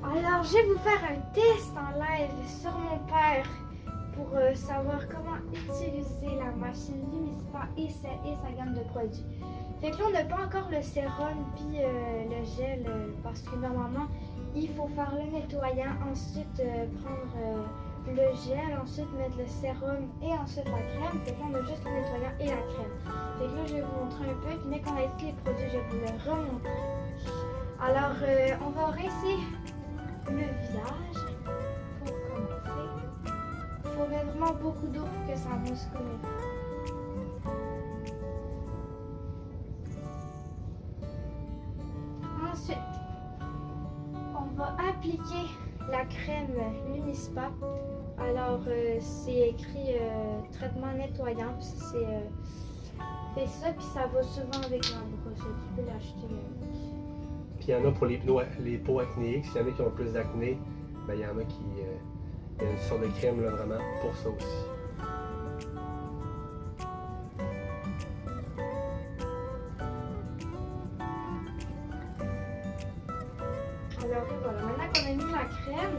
Alors, je vais vous faire un test en live sur mon père pour savoir comment utiliser la machine Lumispa et sa gamme de produits. Fait que là, on n'a pas encore le sérum puis le gel parce que normalement, il faut faire le nettoyant, ensuite prendre le gel, ensuite mettre le sérum et ensuite la crème. Fait que là, on a juste le nettoyant et la crème. Fait que là, je vais vous montrer un peu, puis dès qu'on a tous les produits, je vais vous le remontrer. Alors, on va rincer le visage pour commencer. Il faut mettre vraiment beaucoup d'eau pour que ça mousse comme il faut. Ensuite, on va appliquer la crème Lumispa. Alors, c'est écrit traitement nettoyant. C'est ça, puis ça va souvent avec la brosse. Tu peux l'acheter. Puis il y en a pour les peaux acnéiques. S'il y en a qui ont plus d'acné, ben, il y en a qui. Il y a une sorte de crème là, vraiment pour ça aussi. Alors voilà, maintenant qu'on a mis la crème,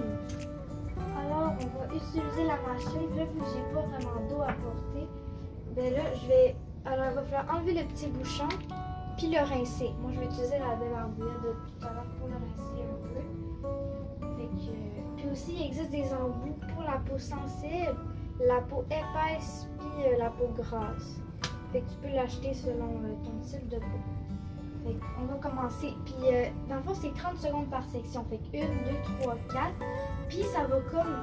alors on va utiliser la machine. Là, vu que j'ai pas vraiment d'eau à porter, ben là, alors il va falloir enlever le petit bouchon, puis le rincer. Moi, je vais utiliser la belle embouille de tout à l'heure pour le rincer un peu. Puis aussi, il existe des embouts pour la peau sensible, la peau épaisse, puis la peau grasse. Fait que tu peux l'acheter selon ton type de peau. Fait on va commencer. Puis dans le fond, c'est 30 secondes par section. Fait que 1, 2, 3, 4. Puis ça va comme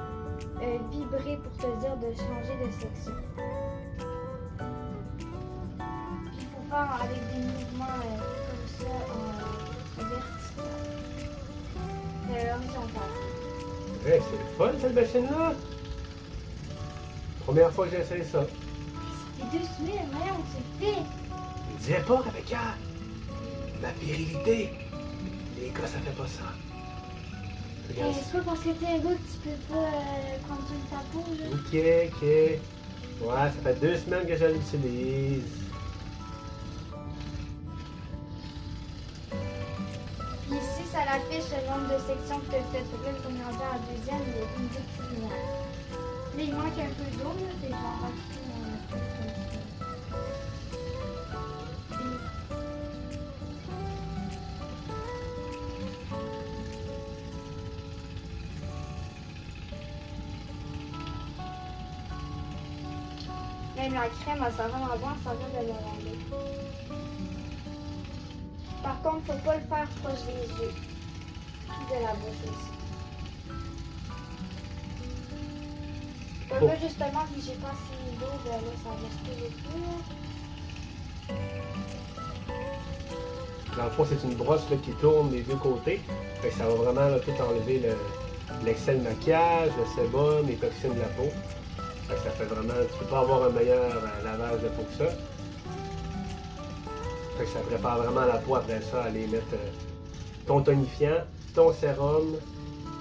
vibrer pour te dire de changer de section. Puis il faut faire avec des mouvements comme ça en vertical. Horizontal. Hey, c'est le fun cette machine-là! Première fois que j'ai essayé ça. Ça fait 2 semaines, voyons, c'est fait. Je disais pas, Rebecca! La virilité! Les gars, ça fait pas ça. Regarde ça. C'est pas parce que t'es un gars que tu peux pas prendre soin de ta peau, là. Ok. Ouais, ça fait 2 semaines que je l'utilise. Puis ici, ça l'affiche le nombre de sections que tu as faites. Fait que là, on est rendu à la deuxième, il y a une petite lumière. Là, il manque un peu d'eau, là, fait que je vais en rajouter un peu. Même la crème, elle s'en va dans le bois, ça va de le laver. Par contre, faut pas le faire proche des yeux. Puis de la bouche aussi. Oh. Là, justement, si j'ai pas assez mis d'eau, ben là, ça va se peser plus. Dans le fond, c'est une brosse là, qui tourne des deux côtés. Fait que ça va vraiment là, tout enlever l'excès de maquillage, le sébum, les toxines de la peau. Fait que ça fait vraiment. Tu peux pas avoir un meilleur lavage de peau que ça. Fait que ça prépare vraiment la peau après ça à aller mettre ton tonifiant, ton sérum,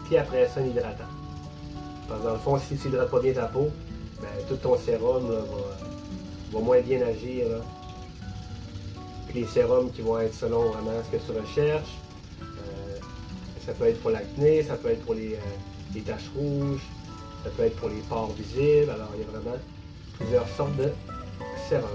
puis après ça, un hydratant. Parce que dans le fond, si tu hydrates pas bien ta peau, ben, tout ton sérum là, va moins bien agir. Là. Puis les sérums qui vont être selon vraiment ce que tu recherches. Ça peut être pour l'acné, ça peut être pour les taches rouges, ça peut être pour les pores visibles. Alors il y a vraiment plusieurs sortes de sérums.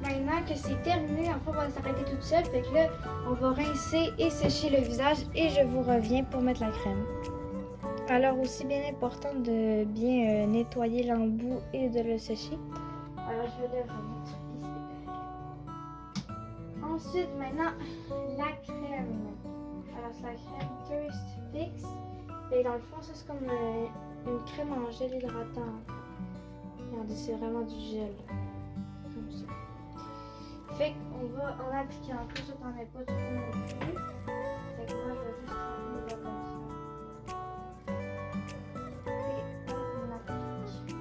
Maintenant que c'est terminé, l'enfant va s'arrêter toute seule. Fait que là, on va rincer et sécher le visage et je vous reviens pour mettre la crème. Alors aussi bien important de bien nettoyer l'embout et de le sécher. Alors je vais le remettre ici. Ensuite, maintenant, la crème. Alors c'est la crème Thirst Fix. Et dans le fond, ça c'est comme une crème en gel hydratant. Regardez, c'est vraiment du gel. Comme ça. Fait qu'on va en appliquer en plus, ça t'en est pas trop non plus. Fait que moi je vais juste prendre le comme ça. Et on applique.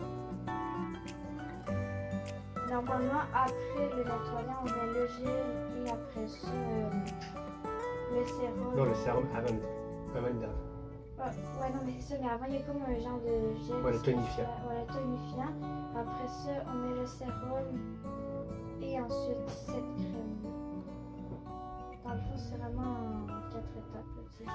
Normalement, après le nettoyant, on met le gel et après ça, le sérum. Non, le sérum avant dedans. Ouais, non, mais c'est ça, mais avant, il y a comme un genre de gel. Ouais, le tonifiant. Ouais, le tonifiant. Après ça, on met le sérum et ensuite ensuite cette crème. Dans le fond, c'est vraiment en 4 étapes. Là, tu sais,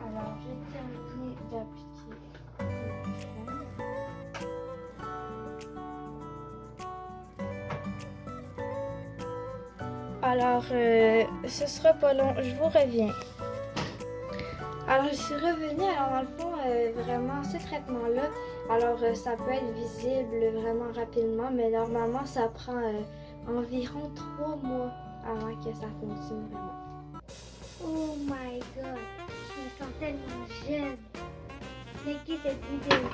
alors, j'ai terminé d'appliquer la crème. Alors, ce sera pas long, je vous reviens. Alors, je suis revenue. Alors, dans le fond, vraiment, ce traitement-là, alors ça peut être visible vraiment rapidement, mais normalement, ça prend environ 3 mois avant que ça fonctionne vraiment. Oh my god, je me sens tellement jeune. Likez cette vidéo.